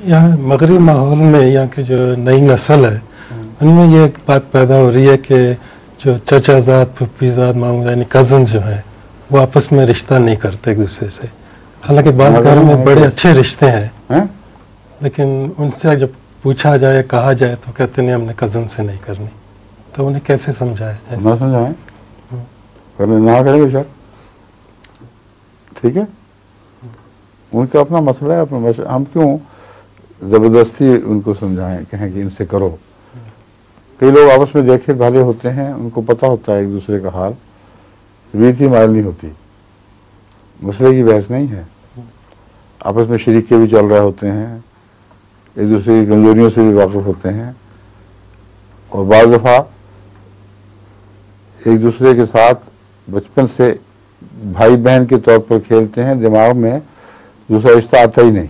यहाँ मगरबी माहौल में यहाँ की जो नई नस्ल है उनमें ये बात पैदा हो रही है कि जो चचाजाद, फुफ्फीजाद, मामू यानी कज़न जो हैं वो आपस में रिश्ता नहीं करते एक दूसरे से। हालांकि बाज़ घरों में बड़े अच्छे रिश्ते हैं, लेकिन उनसे जब पूछा जाए, कहा जाए तो कहते नहीं हमने कज़न से नहीं करनी। तो उन्हें कैसे समझाएं? ना समझाएं, पहले ना करेंगे सर, ठीक है, उनका अपना मसला है, अपना मसला, हम क्यों ज़बरदस्ती उनको समझाएं, कहें कि इनसे करो। कई लोग आपस में देखे भाले होते हैं, उनको पता होता है एक दूसरे का हाल, रीति मायल नहीं होती, मसले की बहस नहीं है, आपस में शरीके भी चल रहे होते हैं, एक दूसरे की कमजोरियों से भी वाकिफ होते हैं, और बाज़ दफ़ा एक दूसरे के साथ बचपन से भाई बहन के तौर पर खेलते हैं, दिमाग में दूसरा रिश्ता आता ही नहीं।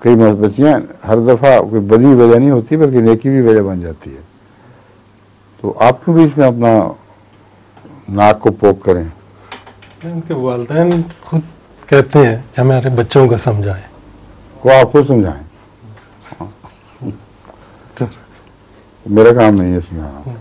कई बच्चियाँ हर दफ़ा कोई बदी वजह नहीं होती बल्कि नेकी भी वजह बन जाती है। तो आप क्यों बीच में अपना नाक को पोक करें? उनके वालिदैन खुद कहते हैं कि हमारे बच्चों को समझाएं। को आप खुद समझाएं, मेरा काम नहीं है समझाना।